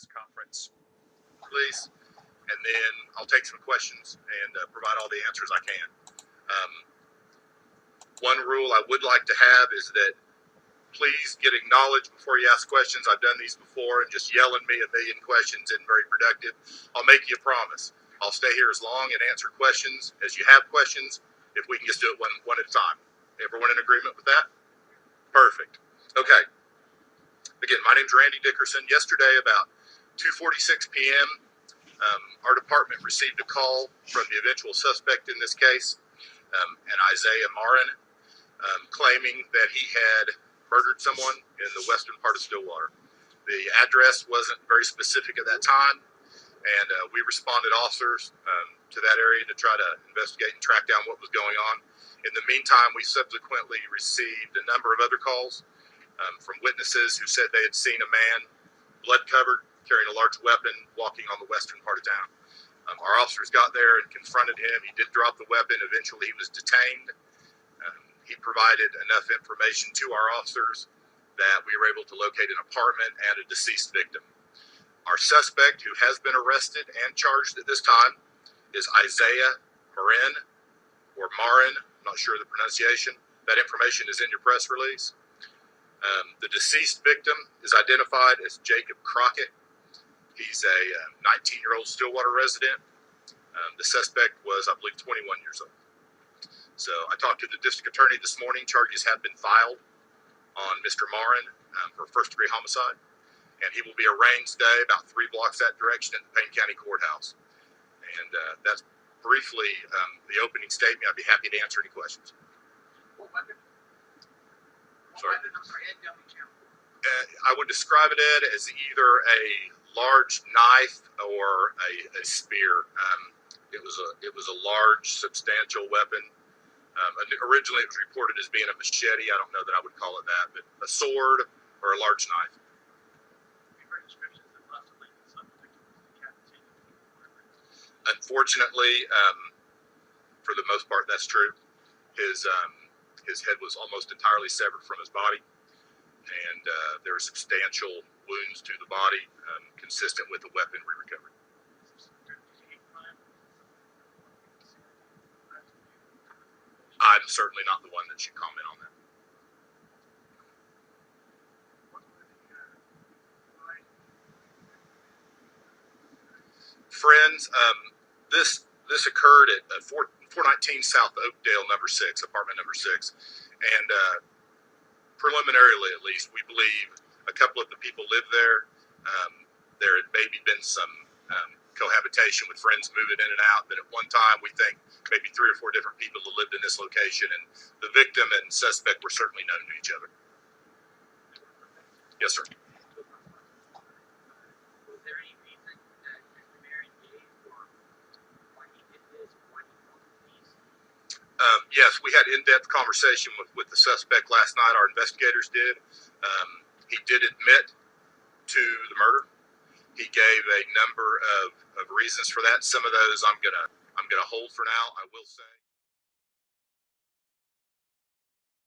press conference, please, and then I'll take some questions and provide all the answers I can. One rule I would like to have is that please get acknowledged before you ask questions. I've done these before, and just yelling me a million questions isn't very productive. I'll make you a promise. I'll stay here as long and answer questions as you have questions, if we can just do it one at a time. Everyone in agreement with that? Perfect. Okay. Again, my name's Randy Dickerson. Yesterday, about 2:46 p.m., our department received a call from the eventual suspect in this case, an Isaiah Marin, claiming that he had murdered someone in the western part of Stillwater. The address wasn't very specific at that time, and we responded officers to that area to try to investigate and track down what was going on. In the meantime, we subsequently received a number of other calls from witnesses who said they had seen a man, blood-covered, carrying a large weapon, walking on the western part of town. Our officers got there and confronted him. He did drop the weapon. Eventually, he was detained. He provided enough information to our officers that we were able to locate an apartment and a deceased victim. Our suspect, who has been arrested and charged at this time, is Isaiah Marin, or Marin, I'm not sure of the pronunciation. That information is in your press release. The deceased victim is identified as Jacob Crockett. He's a 19-year-old Stillwater resident. The suspect was, I believe, 21 years old. So I talked to the district attorney this morning. Charges have been filed on Mr. Marin for first-degree homicide, and he will be arraigned today about 3 blocks that direction at the Payne County Courthouse. And that's briefly the opening statement. I'd be happy to answer any questions. What weapon? Sorry. I I would describe it, Ed, as either a large knife or a spear. It was a large, substantial weapon. Originally, it was reported as being a machete. I don't know that I would call it that, but a sword or a large knife. Unfortunately, for the most part, that's true. His head was almost entirely severed from his body, and there were substantial wounds to the body consistent with the weapon we recovered. I'm certainly not the one that should comment on that. Friends, this occurred at 419 South Oakdale, number 6, apartment number 6, and preliminarily, at least, we believe a couple of the people lived there. There had maybe been some cohabitation with friends moving in and out, but at one time we think maybe 3 or 4 different people who lived in this location, and the victim and suspect were certainly known to each other. Yes, sir. Was there any reason that Mr. Marin gave for why he did this, or why he called the police? Yes, we had in-depth conversation with the suspect last night. Our investigators did. He did admit to the murder. He gave a number of reasons for that. Some of those I'm gonna hold for now. I will say.